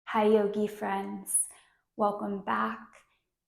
Hi, Yogi friends. Welcome back.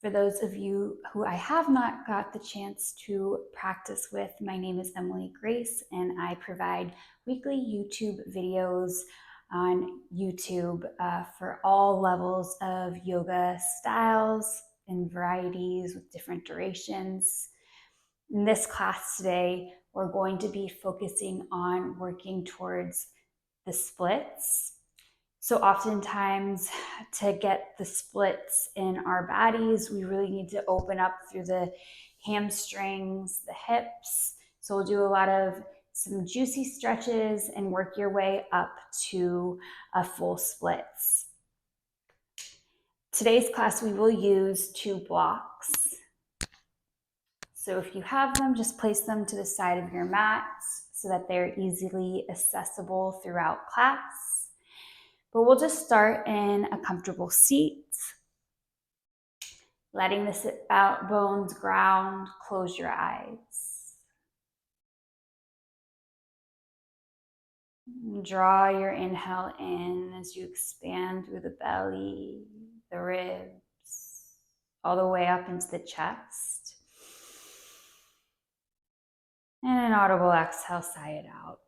For those of you who I have not got the chance to practice with, my name is Emily Grace, and I provide weekly YouTube videos on YouTube for all levels of yoga styles and varieties with different durations. In this class today, we're going to be focusing on working towards the splits. So oftentimes to get the splits in our bodies, we really need to open up through the hamstrings, the hips. So we'll do a lot of some juicy stretches and work your way up to a full splits. Today's class, we will use 2 blocks. So if you have them, just place them to the side of your mats so that they're easily accessible throughout class. But we'll just start in a comfortable seat, letting the sit bones ground. Close your eyes. Draw your inhale in as you expand through the belly, the ribs, all the way up into the chest. And an audible exhale, sigh it out.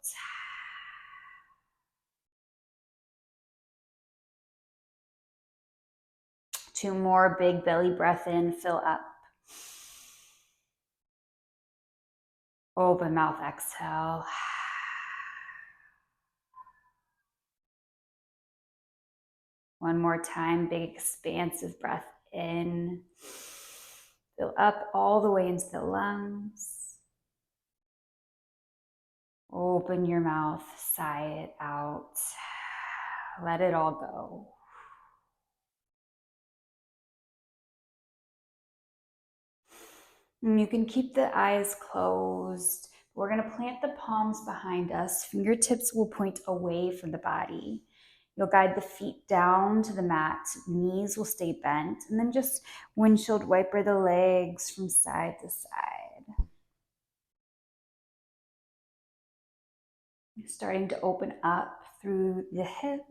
Two more, big belly breath in, fill up. Open mouth, exhale. One more time, big expansive breath in. Fill up all the way into the lungs. Open your mouth, sigh it out. Let it all go. And you can keep the eyes closed. We're going to plant the palms behind us. Fingertips will point away from the body. You'll guide the feet down to the mat. Knees will stay bent. And then just windshield wiper the legs from side to side. You're starting to open up through the hips.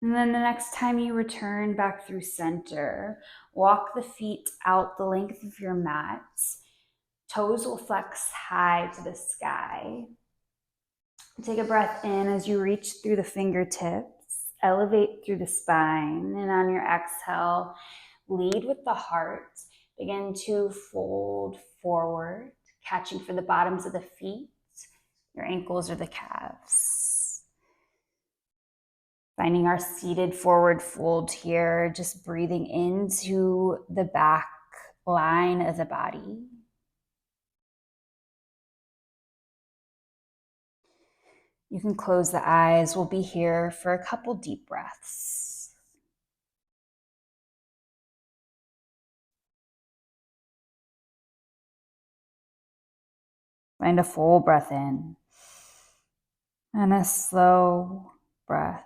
And then the next time you return back through center, walk the feet out the length of your mat. Toes will flex high to the sky. Take a breath in as you reach through the fingertips, elevate through the spine, and on your exhale, lead with the heart. Begin to fold forward, catching for the bottoms of the feet, your ankles or the calves. Finding our seated forward fold here, just breathing into the back line of the body. You can close the eyes. We'll be here for a couple deep breaths. Find a full breath in and a slow breath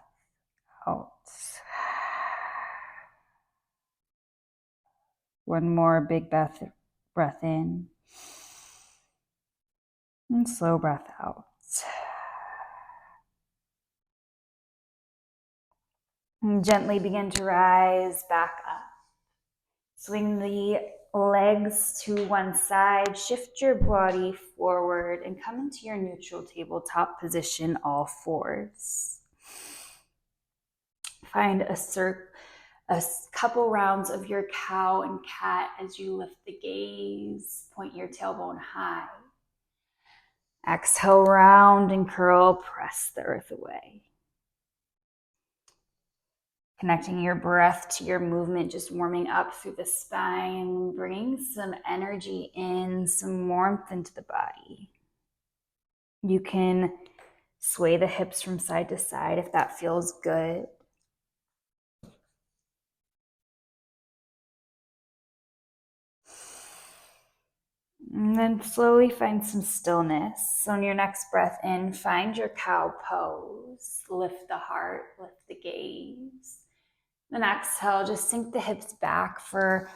out. One more big breath in and slow breath out. And gently begin to rise back up. Swing the legs to one side, shift your body forward, and come into your neutral tabletop position, all fours. Find a couple rounds of your cow and cat as you lift the gaze, point your tailbone high. Exhale, round and curl, press the earth away. Connecting your breath to your movement, just warming up through the spine, bringing some energy in, some warmth into the body. You can sway the hips from side to side if that feels good. And then slowly find some stillness. So on your next breath in, find your cow pose. Lift the heart, lift the gaze. Then exhale, just sink the hips back for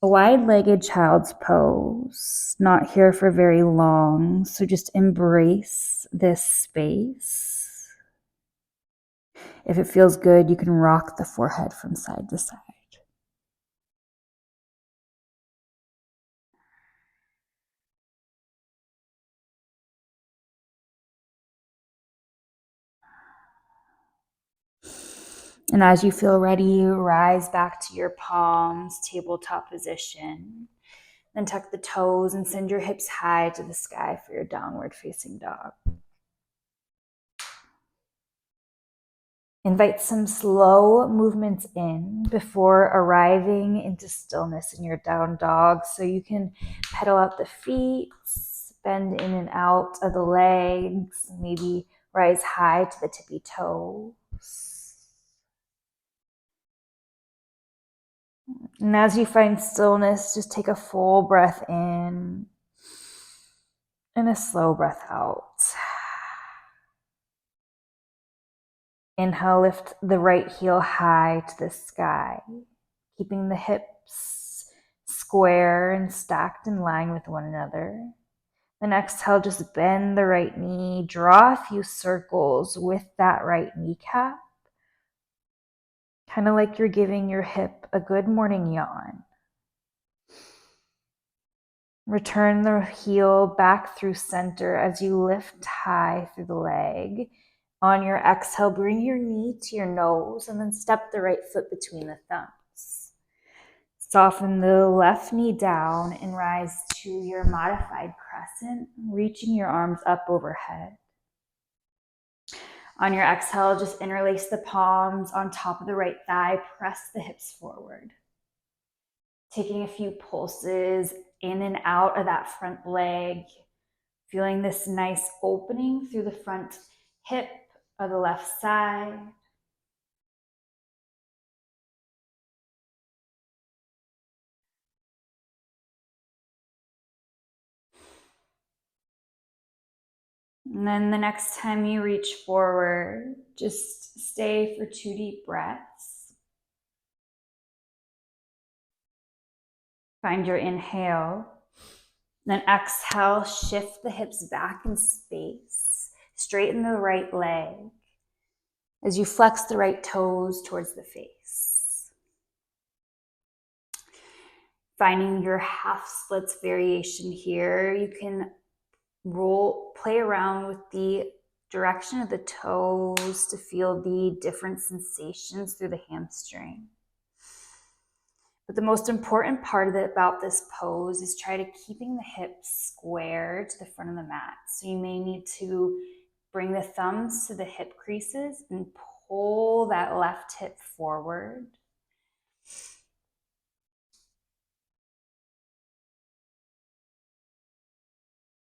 A wide-legged child's pose, not here for very long, so just embrace this space. If it feels good, you can rock the forehead from side to side. And as you feel ready, rise back to your palms, tabletop position. Then tuck the toes and send your hips high to the sky for your downward facing dog. Invite some slow movements in before arriving into stillness in your down dog. So you can pedal out the feet, bend in and out of the legs, maybe rise high to the tippy toes. And as you find stillness, just take a full breath in and a slow breath out. Inhale, lift the right heel high to the sky, keeping the hips square and stacked in line with one another. Then exhale, just bend the right knee, draw a few circles with that right kneecap, kind of like you're giving your hip a good morning yawn. Return the heel back through center as you lift high through the leg. On your exhale, bring your knee to your nose and then step the right foot between the thumbs. Soften the left knee down and rise to your modified crescent, reaching your arms up overhead. On your exhale, just interlace the palms on top of the right thigh, press the hips forward. Taking a few pulses in and out of that front leg, feeling this nice opening through the front hip of the left side. And then the next time you reach forward, just stay for 2 deep breaths. Find your inhale. Then exhale, shift the hips back in space. Straighten the right leg as you flex the right toes towards the face. Finding your half splits variation here, you can play around with the direction of the toes to feel the different sensations through the hamstring. But the most important part about this pose is try to keeping the hips square to the front of the mat. So you may need to bring the thumbs to the hip creases and pull that left hip forward.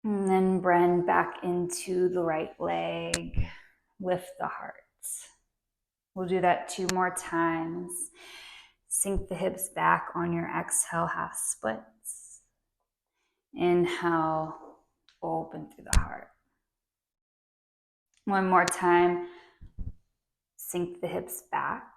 And then bend back into the right leg, lift the heart. We'll do that 2 more times. Sink the hips back on your exhale, half splits. Inhale, open through the heart. 1 more time, sink the hips back.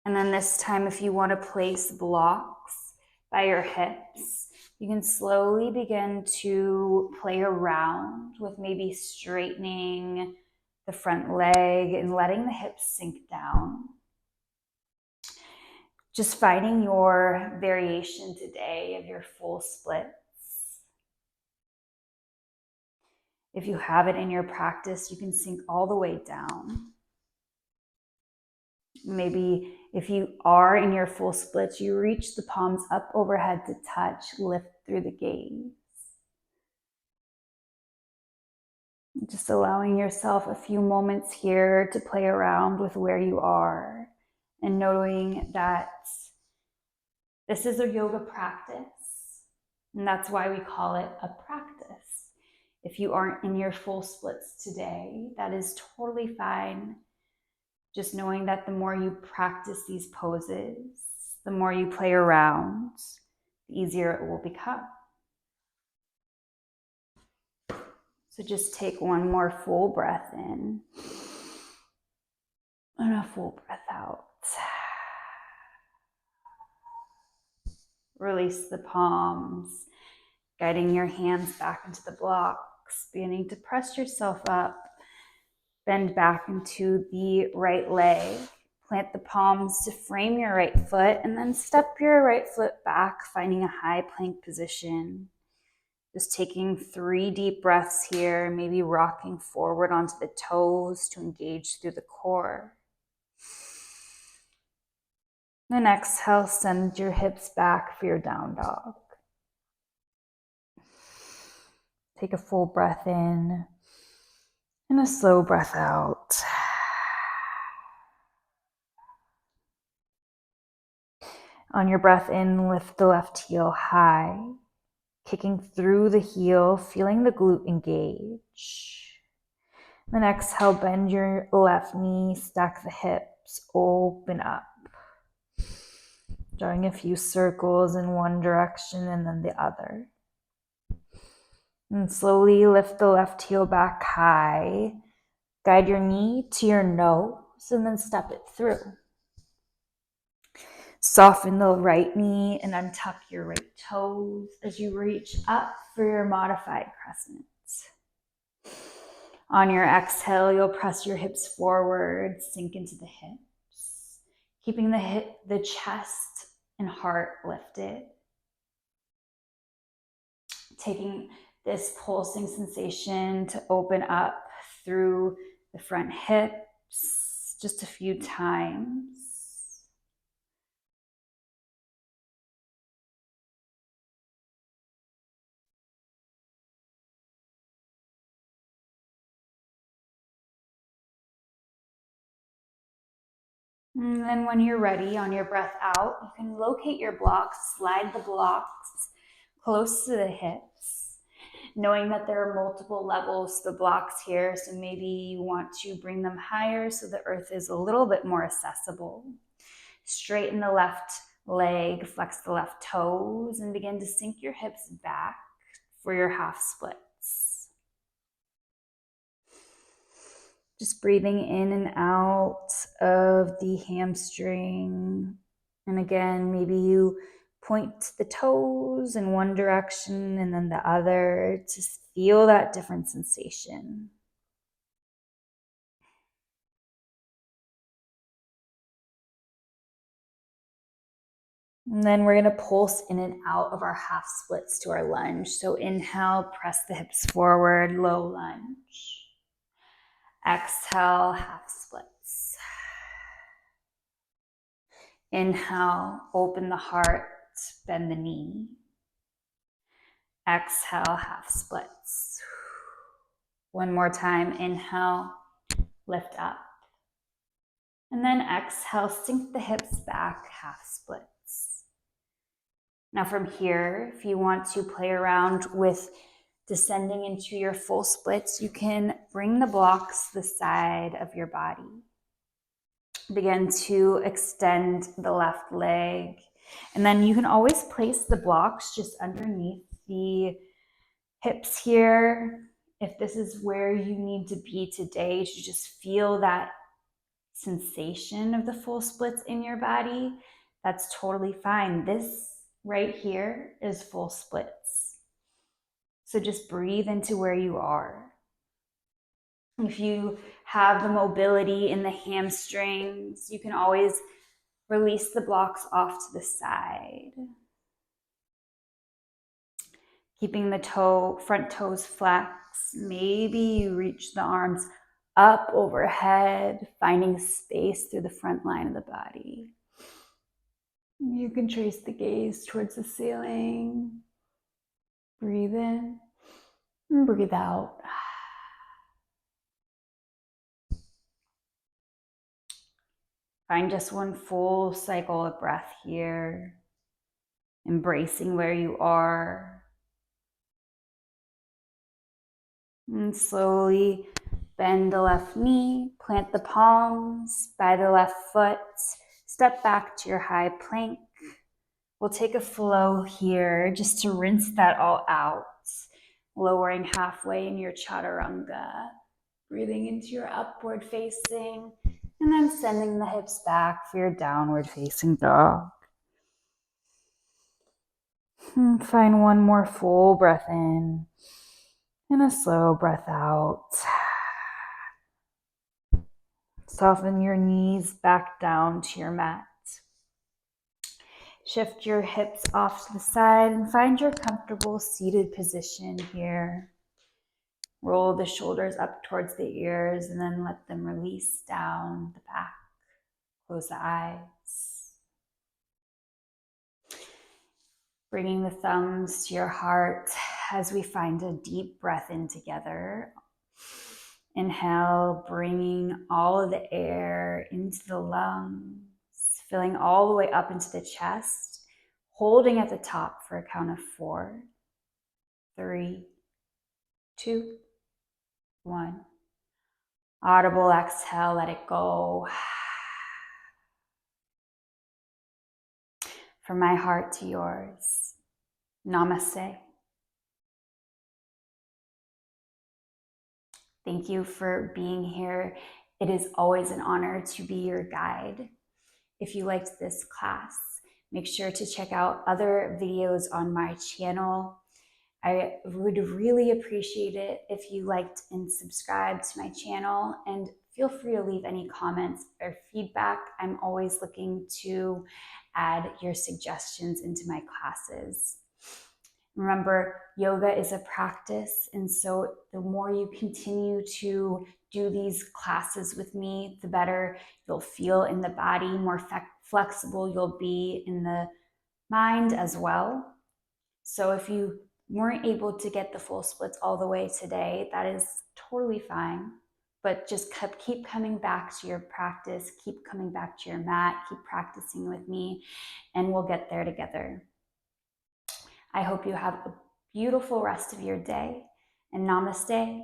And then this time, if you want to place blocks by your hips, you can slowly begin to play around with maybe straightening the front leg and letting the hips sink down. Just finding your variation today of your full splits. If you have it in your practice, you can sink all the way down. Maybe if you are in your full splits, you reach the palms up overhead to touch, lift through the gaze. Just allowing yourself a few moments here to play around with where you are and knowing that this is a yoga practice, and that's why we call it a practice. If you aren't in your full splits today, that is totally fine. Just knowing that the more you practice these poses, the more you play around, the easier it will become. So just take 1 more full breath in and a full breath out. Release the palms, guiding your hands back into the blocks, beginning to press yourself up. Bend back into the right leg. Plant the palms to frame your right foot, and then step your right foot back, finding a high plank position. Just taking 3 deep breaths here, maybe rocking forward onto the toes to engage through the core. Then exhale, send your hips back for your down dog. Take a full breath in and a slow breath out. On your breath in, lift the left heel high, kicking through the heel, feeling the glute engage. Then exhale, bend your left knee, stack the hips, open up. Drawing a few circles in one direction and then the other. And slowly lift the left heel back high. Guide your knee to your nose and then step it through. Soften the right knee and untuck your right toes as you reach up for your modified crescent. On your exhale, you'll press your hips forward, sink into the hips, keeping the chest and heart lifted. Taking this pulsing sensation to open up through the front hips just a few times. And then when you're ready, on your breath out, you can locate your blocks, slide the blocks close to the hips, knowing that there are multiple levels to the blocks here. So maybe you want to bring them higher so the earth is a little bit more accessible. Straighten the left leg, flex the left toes, and begin to sink your hips back for your half splits. Just breathing in and out of the hamstring. And again, maybe you point the toes in one direction and then the other to feel that different sensation. And then we're going to pulse in and out of our half splits to our lunge. So inhale, press the hips forward, low lunge. Exhale, half splits. Inhale, open the heart, bend the knee. Exhale, half splits. One more time, inhale, lift up. And then exhale, sink the hips back, half splits. Now from here, if you want to play around with descending into your full splits, you can bring the blocks to the side of your body. Begin to extend the left leg. And then you can always place the blocks just underneath the hips here. If this is where you need to be today to just feel that sensation of the full splits in your body, that's totally fine. This right here is full splits. So just breathe into where you are. If you have the mobility in the hamstrings, you can always release the blocks off to the side. Keeping the front toes flexed. Maybe you reach the arms up overhead, finding space through the front line of the body. You can trace the gaze towards the ceiling. Breathe in and breathe out. Find just one full cycle of breath here, embracing where you are. And slowly bend the left knee, plant the palms by the left foot, step back to your high plank. We'll take a flow here just to rinse that all out, lowering halfway in your chaturanga, breathing into your upward facing, and then sending the hips back for your downward facing dog. Find one more full breath in and a slow breath out. Soften your knees back down to your mat. Shift your hips off to the side and find your comfortable seated position here. Roll the shoulders up towards the ears and then let them release down the back. Close the eyes. Bringing the thumbs to your heart as we find a deep breath in together. Inhale, bringing all of the air into the lungs, filling all the way up into the chest, holding at the top for a count of 4, 3, 2, 1. Audible exhale, let it go. From my heart to yours, Namaste. Thank you for being here. It is always an honor to be your guide. If you liked this class, make sure to check out other videos on my channel. I would really appreciate it if you liked and subscribed to my channel, and feel free to leave any comments or feedback. I'm always looking to add your suggestions into my classes. Remember, yoga is a practice, and so the more you continue to do these classes with me, the better you'll feel in the body, more flexible you'll be in the mind as well. So if you weren't able to get the full splits all the way today, that is totally fine. But just keep coming back to your practice, keep coming back to your mat, keep practicing with me, and we'll get there together. I hope you have a beautiful rest of your day, and namaste.